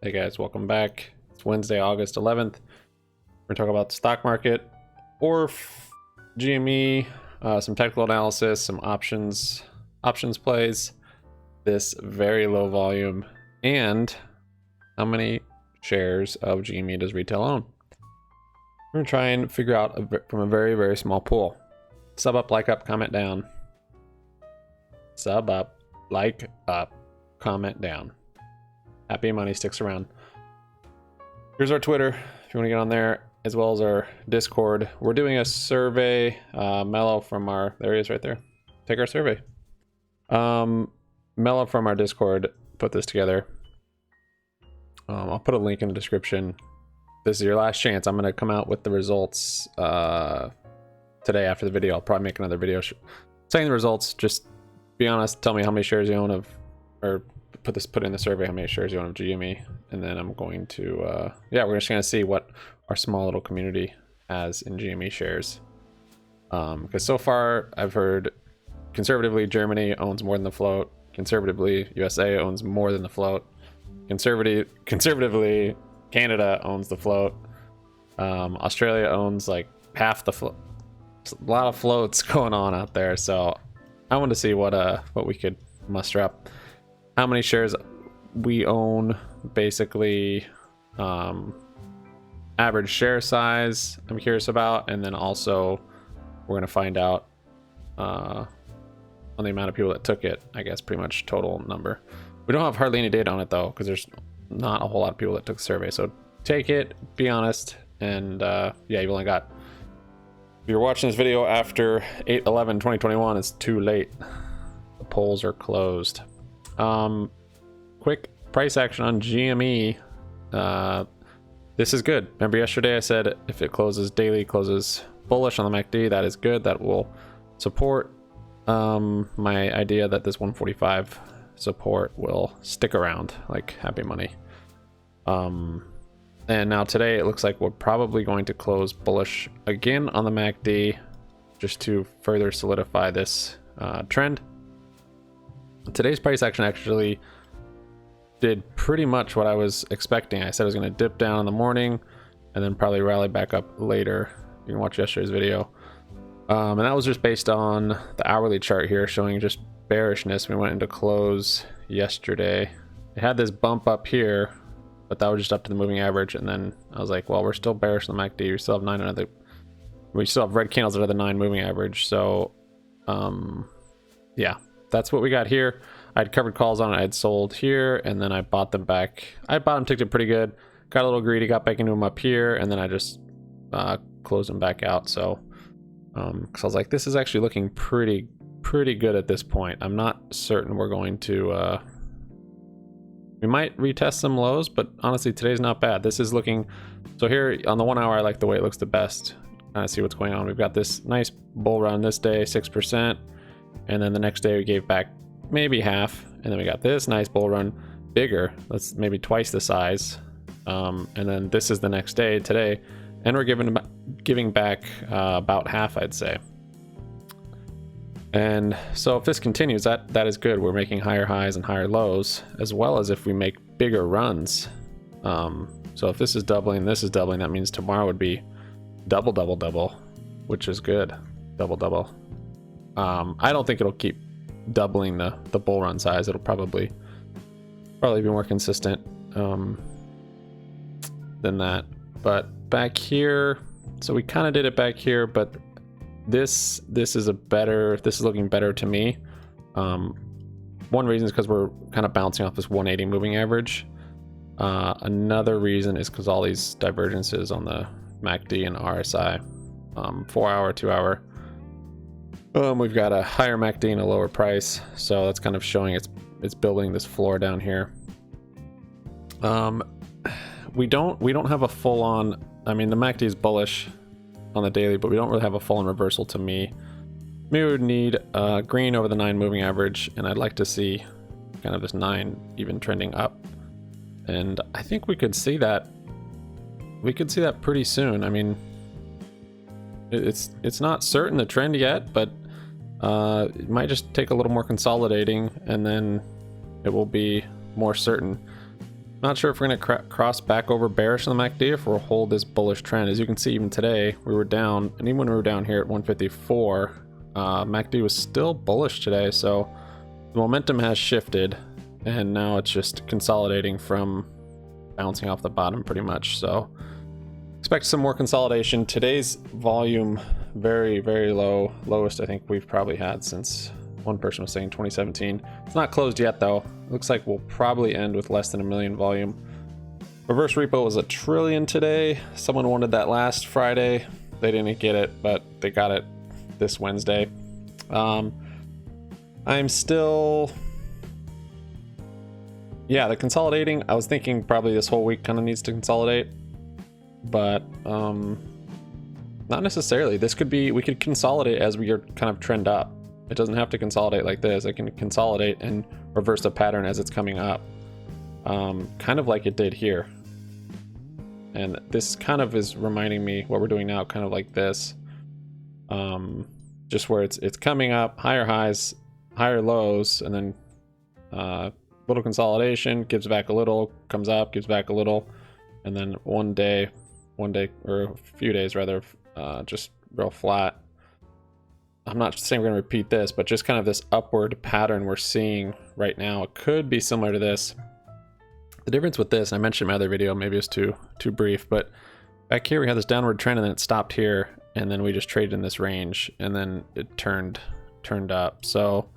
Hey guys, welcome back. It's Wednesday, August 11th. We're gonna talk about the stock market, GME, some technical analysis, some options plays, this very low volume, and how many shares of GME does retail own. We're gonna try and figure out from a very, very small pool. Sub up, like up, comment down. Sub up, like up, comment down. Happy Money sticks around. Here's our Twitter if you want to get on there, as well as our Discord. We're doing a survey. Mello from our, there he is right there. Take our survey. Mello from our Discord put this together. I'll put a link in the description. This is your last chance. I'm going to come out with the results today after the video. I'll probably make another video saying the results. Just be honest. Tell me how many shares you own of, or put in the survey how many shares you own of GME, and then I'm going to we're just gonna see what our small little community has in GME shares, because so far I've heard conservatively Germany owns more than the float, conservatively USA owns more than the float, conservatively Canada owns the float, Australia owns like half the float. There's a lot of floats going on out there, so I want to see what we could muster up. How many shares we own, basically, average share size I'm curious about, and then also we're going to find out on the amount of people that took it, I guess pretty much total number. We don't have hardly any data on it though, because there's not a whole lot of people that took the survey, so take it, be honest, and you've only got, if you're watching this video after 8/11/2021, it's too late. The polls are closed. Quick price action on GME. This is good. Remember yesterday I said if it closes daily, closes bullish on the MACD, that is good. That will support my idea that this 145 support will stick around like Happy Money. And now today it looks like we're probably going to close bullish again on the MACD just to further solidify this trend. Today's price action actually did pretty much what I was expecting. I said I was going to dip down in the morning and then probably rally back up later. You can watch yesterday's video. And that was just based on the hourly chart here showing just bearishness. We went into close yesterday. It had this bump up here, but that was just up to the moving average. And then I was like, well, we're still bearish on the MACD. We still have red candles out of the 9 moving average. So, yeah. That's what we got here. I'd covered calls on it. I'd sold here, and then I bought them back. I bottom ticked it pretty good. Got a little greedy, got back into them up here, and then I just closed them back out. So, because I was like, this is actually looking pretty good at this point. I'm not certain we're going to. We might retest some lows, but honestly, today's not bad. This is looking. So here on the 1 hour, I like the way it looks the best. Kind of see what's going on. We've got this nice bull run this day, 6%. And then the next day we gave back maybe half, and then we got this nice bull run, bigger, that's maybe twice the size, and then this is the next day today, and we're giving back about half, I'd say. And so if this continues, that is good. We're making higher highs and higher lows, as well as if we make bigger runs. So if this is doubling, that means tomorrow would be double, which is good. Double. I don't think it'll keep doubling the bull run size. It'll probably be more consistent than that. But back here, so we kind of did it back here, but this is looking better to me. One reason is because we're kind of bouncing off this 180 moving average. Another reason is because all these divergences on the MACD and RSI, 4 hour, 2 hour. We've got a higher MACD and a lower price, so that's kind of showing it's building this floor down here. We don't have a full on. I mean, the MACD is bullish on the daily, but we don't really have a full on reversal to me. Maybe we would need green over the 9 moving average, and I'd like to see kind of this 9 even trending up. And I think we could see that. We could see that pretty soon. I mean, it's not certain the trend yet, but it might just take a little more consolidating, and then it will be more certain. Not sure if we're going to cross back over bearish on the MACD or if we'll hold this bullish trend. As you can see, even today, we were down, and even when we were down here at 154, MACD was still bullish today, so the momentum has shifted, and now it's just consolidating from bouncing off the bottom pretty much. So expect some more consolidation. Today's volume, very, very low. Lowest I think we've probably had since, one person was saying 2017. It's not closed yet though. Looks like we'll probably end with less than 1 million volume. Reverse repo was 1 trillion today. Someone wanted that last Friday. They didn't get it, but they got it this Wednesday. I'm still, yeah, the consolidating, I was thinking probably this whole week kind of needs to consolidate, but not necessarily. This could be, we could consolidate as we are kind of trend up. It doesn't have to consolidate like this. It can consolidate and reverse the pattern as it's coming up, kind of like it did here. And this kind of is reminding me what we're doing now, kind of like this, just where it's coming up, higher highs, higher lows, and then little consolidation, gives back a little, comes up, gives back a little, and then one day or a few days rather, just real flat. I'm not saying we're going to repeat this, but just kind of this upward pattern we're seeing right now. It could be similar to this. The difference with this, and I mentioned in my other video, maybe it's too brief, but back here we had this downward trend and then it stopped here, and then we just traded in this range, and then it turned up. So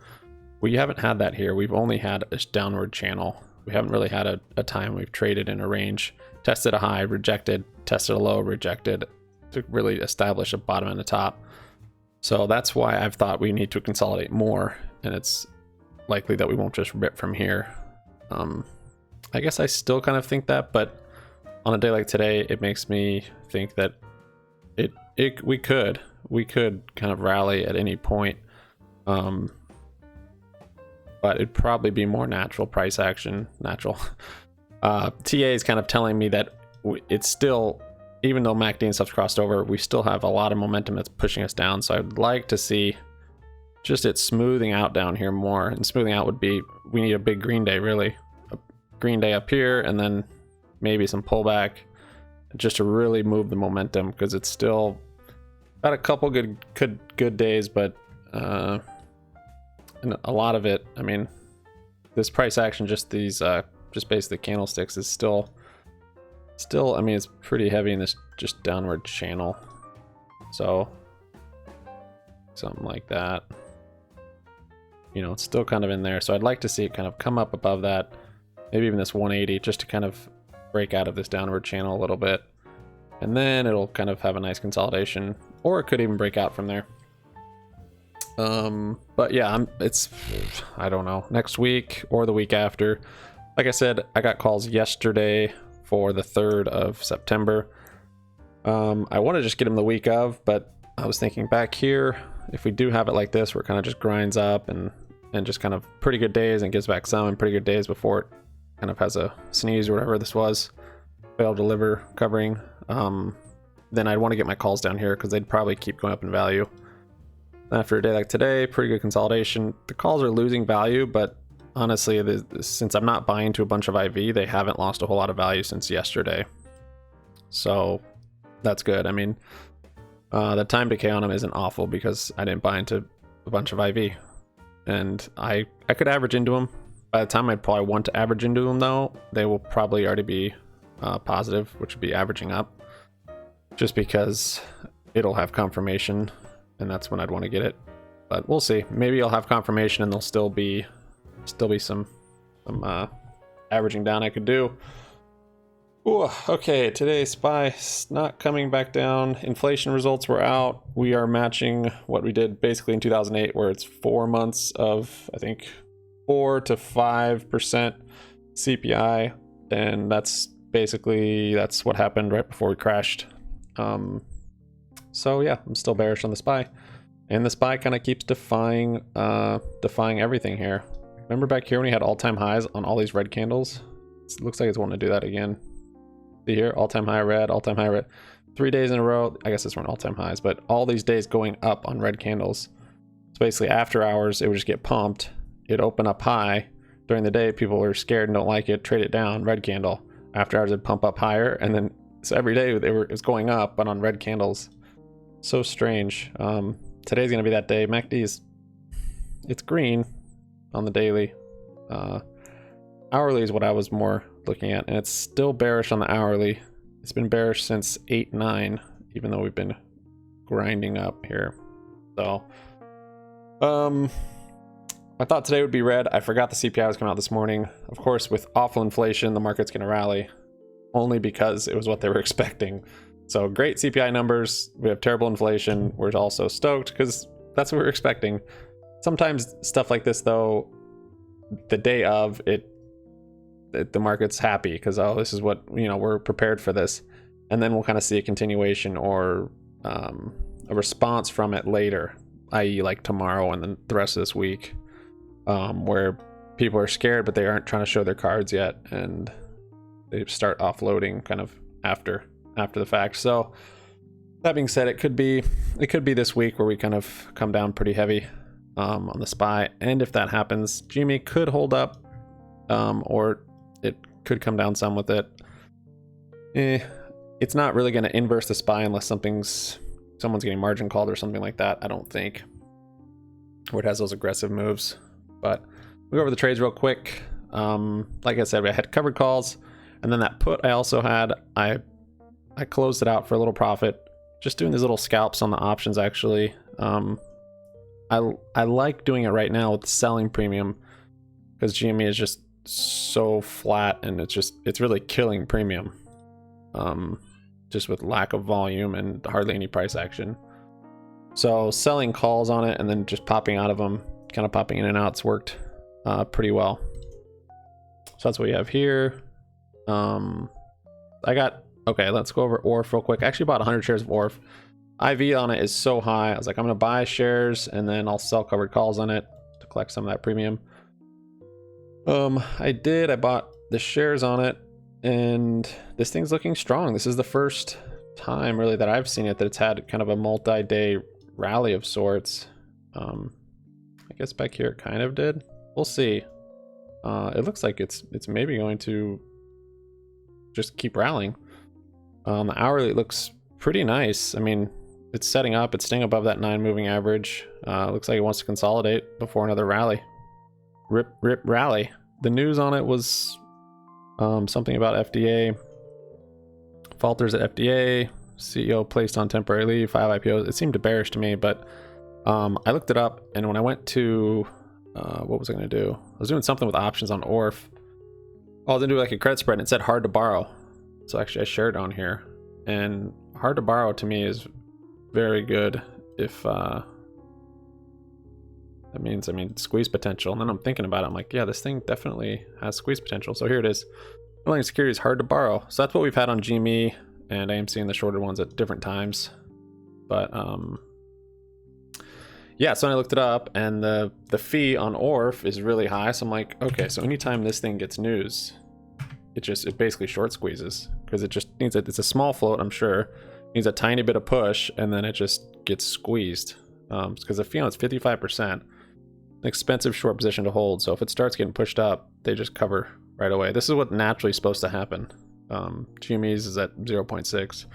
we haven't had that here. We've only had this downward channel. We haven't really had a time we've traded in a range, tested a high, rejected, tested a low, rejected, to really establish a bottom and a top. So that's why I've thought we need to consolidate more, and it's likely that we won't just rip from here. I guess I still kind of think that, but on a day like today, it makes me think that we could kind of rally at any point, but it'd probably be more natural price action. TA is kind of telling me that it's still, even though MACD and stuff's crossed over, we still have a lot of momentum that's pushing us down. So I'd like to see just it smoothing out down here more. And smoothing out would be, we need a big green day, really. A green day up here, and then maybe some pullback just to really move the momentum, because it's still got a couple good days, but and a lot of it, I mean, this price action, just these just basically candlesticks, is still, I mean, it's pretty heavy in this just downward channel. So something like that, you know, it's still kind of in there. So I'd like to see it kind of come up above that, maybe even this 180, just to kind of break out of this downward channel a little bit, and then it'll kind of have a nice consolidation, or it could even break out from there. But yeah, I don't know, next week or the week after. Like I said, I got calls yesterday for the 3rd of September. I want to just get them the week of, but I was thinking back here, if we do have it like this, where it kind of just grinds up and just kind of pretty good days and gives back some, and pretty good days before it kind of has a sneeze or whatever this was, failed to deliver covering, then I'd want to get my calls down here, because they'd probably keep going up in value. After a day like today, pretty good consolidation. The calls are losing value, but honestly, since I'm not buying to a bunch of IV, they haven't lost a whole lot of value since yesterday. So that's good. I mean, the time decay on them isn't awful, because I didn't buy into a bunch of IV. And I could average into them. By the time I'd probably want to average into them, though, they will probably already be positive, which would be averaging up, just because it'll have confirmation, and that's when I'd want to get it. But we'll see. Maybe I'll have confirmation and there'll still be some averaging down I could do. Ooh, okay, today SPY not coming back down. Inflation results were out. We are matching what we did basically in 2008, where it's 4 months of, I think, 4 to 5% CPI, and that's what happened right before we crashed. So yeah, I'm still bearish on the SPY, and the SPY kind of keeps defying everything here. Remember back here when we had all-time highs on all these red candles? It looks like it's wanting to do that again. See here, all-time high red, all-time high red. 3 days in a row. I guess this weren't all-time highs, but all these days going up on red candles. So basically after hours, it would just get pumped. It'd open up high, during the day, people were scared and don't like it, trade it down, red candle. After hours, it'd pump up higher, and then so every day it's going up, but on red candles. So strange. Today's gonna be that day. MACD it's green on the daily. Hourly is what I was more looking at, and it's still bearish on the hourly. It's been bearish since 8-9, even though we've been grinding up here. So, I thought today would be red. I forgot the CPI was coming out this morning. Of course, with awful inflation, the market's gonna rally, only because it was what they were expecting. So great CPI numbers. We have terrible inflation. We're also stoked because that's what we're expecting. Sometimes stuff like this, though, the day of it, the market's happy because, oh, this is what, you know, we're prepared for this, and then we'll kind of see a continuation or a response from it later, i.e. like tomorrow and then the rest of this week, where people are scared but they aren't trying to show their cards yet, and they start offloading kind of after the fact. So that being said, it could be this week where we kind of come down pretty heavy on the SPY, and if that happens, GME could hold up, or it could come down some with it. It's not really going to inverse the SPY unless someone's getting margin called or something like that, I don't think, where it has those aggressive moves. But we'll go over the trades real quick. Like I said, I had covered calls, and then that put I also had, I closed it out for a little profit, just doing these little scalps on the options. Actually, I like doing it right now with the selling premium, because GME is just so flat, and it's really killing premium, just with lack of volume and hardly any price action. So selling calls on it and then just popping out of them, kind of popping in and out, it's worked pretty well. So that's what we have here. Okay, let's go over ORF real quick. I actually bought 100 shares of ORF. IV on it is so high. I was like, I'm gonna buy shares and then I'll sell covered calls on it to collect some of that premium. I bought the shares on it, and this thing's looking strong. This is the first time really that I've seen it that it's had kind of a multi-day rally of sorts. I guess back here it kind of did. We'll see. It looks like it's maybe going to just keep rallying. The hourly looks pretty nice. I mean, it's setting up, it's staying above that 9 moving average. Looks like it wants to consolidate before another rally. Rip rally. The news on it was something about FDA. Falters at FDA. CEO placed on temporary leave. 5 IPOs. It seemed bearish to me, but I looked it up, and when I went to what was I going to do? I was doing something with options on ORF. I was going to do like a credit spread, and it said hard to borrow. So actually I shared on here, and hard to borrow to me is very good if that means, I mean, squeeze potential. And then I'm thinking about it, I'm like, yeah, this thing definitely has squeeze potential. So here it is. Underlying security is hard to borrow. So that's what we've had on GME, and I am seeing the shorter ones at different times. But yeah, so I looked it up, and the fee on ORF is really high. So I'm like, okay, so anytime this thing gets news, it basically short squeezes, because it just needs it's a small float, I'm sure, needs a tiny bit of push, and then it just gets squeezed. Because the fee on it's 55%, an expensive short position to hold. So if it starts getting pushed up, they just cover right away. This is what naturally is supposed to happen. GME's is at 0.6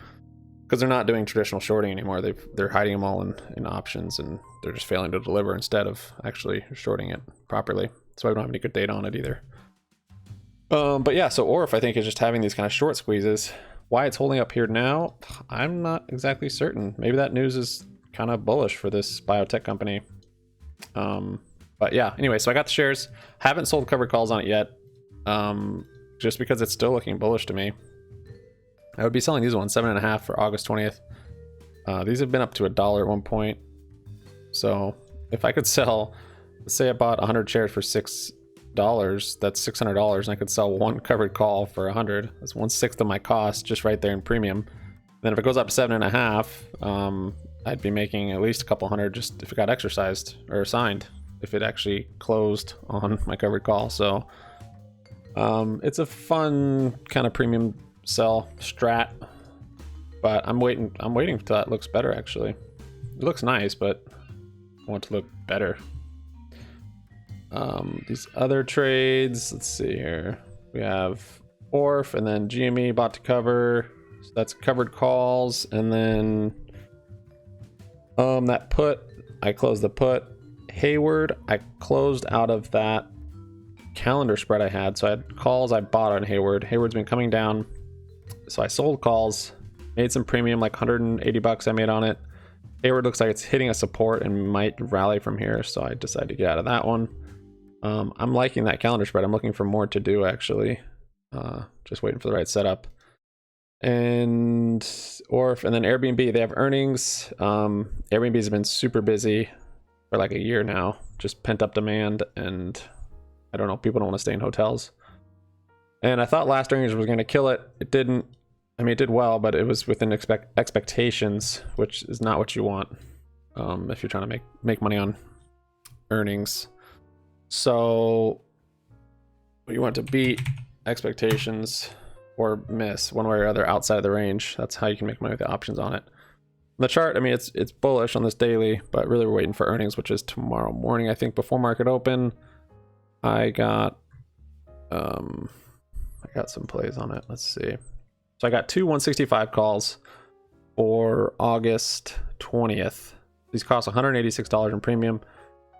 because they're not doing traditional shorting anymore. They're hiding them all in options, and they're just failing to deliver instead of actually shorting it properly. So I don't have any good data on it either. But yeah, so ORF I think is just having these kind of short squeezes. Why it's holding up here now, I'm not exactly certain. Maybe that news is kind of bullish for this biotech company. But yeah, anyway, so I got the shares. Haven't sold covered calls on it yet, just because it's still looking bullish to me. I would be selling these ones 7.5 for August 20th. These have been up to $1 at one point. So if I could sell, let's say I bought 100 shares for $6, that's $600, and I could sell one covered call for 100. That's 1/6 of my cost just right there in premium. Then if it goes up to 7.5, I'd be making at least a couple hundred just if it got exercised or signed, if it actually closed on my covered call. So it's a fun kind of premium sell strat, but I'm waiting until that looks better. Actually, it looks nice, but I want it to look better. These other trades, let's see here. We have ORF and then GME bought to cover. So that's covered calls. And then that put, I closed the put. Hayward, I closed out of that calendar spread I had. So I had calls I bought on Hayward. Hayward's been coming down. So I sold calls, made some premium, like 180 bucks I made on it. Hayward looks like it's hitting a support and might rally from here. So I decided to get out of that one. I'm liking that calendar spread. I'm looking for more to do actually. Just waiting for the right setup. And ORF and then Airbnb, they have earnings. Airbnb has been super busy for like a year now, just pent up demand, and I don't know, people don't want to stay in hotels. And I thought last earnings was going to kill it. It didn't. I mean, it did well, but it was within expectations, which is not what you want if you're trying to make money on earnings. So you want to beat expectations or miss one way or other outside of the range. That's how you can make money with the options on it. The chart, I mean, it's bullish on this daily, but really we're waiting for earnings, which is tomorrow morning. I think before market open, I got some plays on it. Let's see. So I got two 165 calls for August 20th. These cost $186 in premium.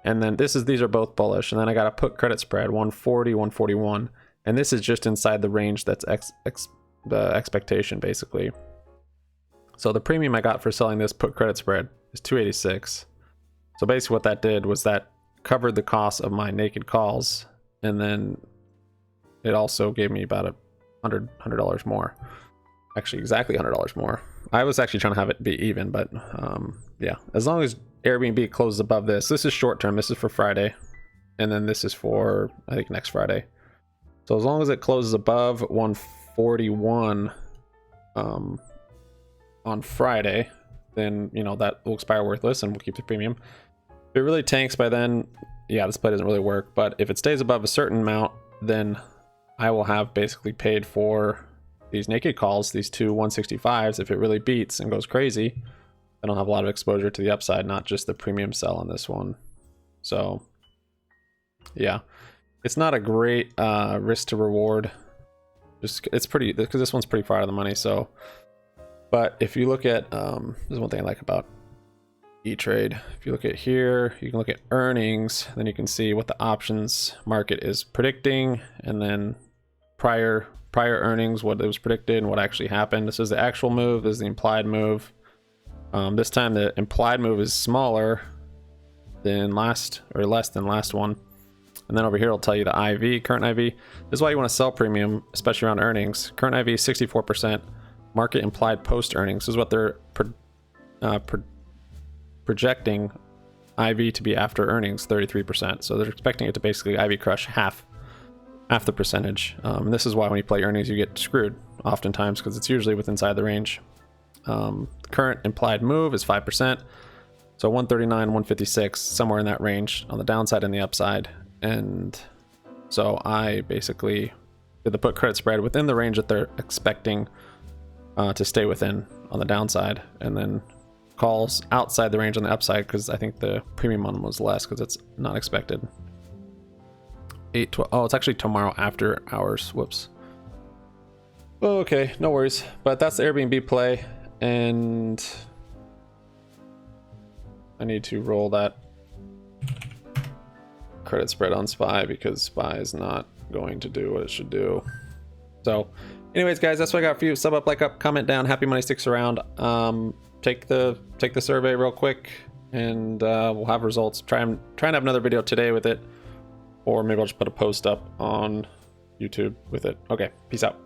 And then these are both bullish. And then I got a put credit spread, 140, 141. And this is just inside the range that's the expectation, basically. So the premium I got for selling this put credit spread is 286. So basically what that did was that covered the cost of my naked calls. And then it also gave me about $100 more. Actually, exactly $100 more. I was actually trying to have it be even, but yeah, as long as Airbnb closes above this. This is short term. This is for Friday. And then this is for, I think, next Friday. So as long as it closes above 141 on Friday, then, you know, that will expire worthless and we'll keep the premium. If it really tanks by then, yeah, this play doesn't really work. But if it stays above a certain amount, then I will have basically paid for these naked calls, these two 165s. If it really beats and goes crazy, I don't have a lot of exposure to the upside, not just the premium sell on this one. So yeah, it's not a great risk to reward. Just it's pretty, because this one's pretty far out of the money. So, but if you look at there's one thing I like about E-Trade. If you look at here, you can look at earnings, then you can see what the options market is predicting, and then prior earnings, what it was predicted and what actually happened. This is the actual move, this is the implied move. This time the implied move is smaller than last, or less than last one. And then over here it'll tell you the IV, current IV. This is why you want to sell premium, especially around earnings. Current IV is 64%. Market implied post earnings. This is what they're projecting IV to be after earnings, 33%. So they're expecting it to basically IV crush half the percentage. And this is why when you play earnings, you get screwed oftentimes, because it's usually within inside the range. Current implied move is 5%. So 139, 156, somewhere in that range on the downside and the upside. And so I basically did the put credit spread within the range that they're expecting to stay within on the downside, and then calls outside the range on the upside, because I think the premium on them was less because it's not expected. 8-12. Oh, it's actually tomorrow after hours. Whoops. Okay, no worries. But that's the Airbnb play, and I need to roll that credit spread on SPY because SPY is not going to do what it should do. So anyways, guys, that's what I got for you. Sub up, like up, comment down. Happy money sticks around. Take the survey real quick, and we'll have results. Try and have another video today with it, or maybe I'll just put a post up on YouTube with it. Okay, peace out.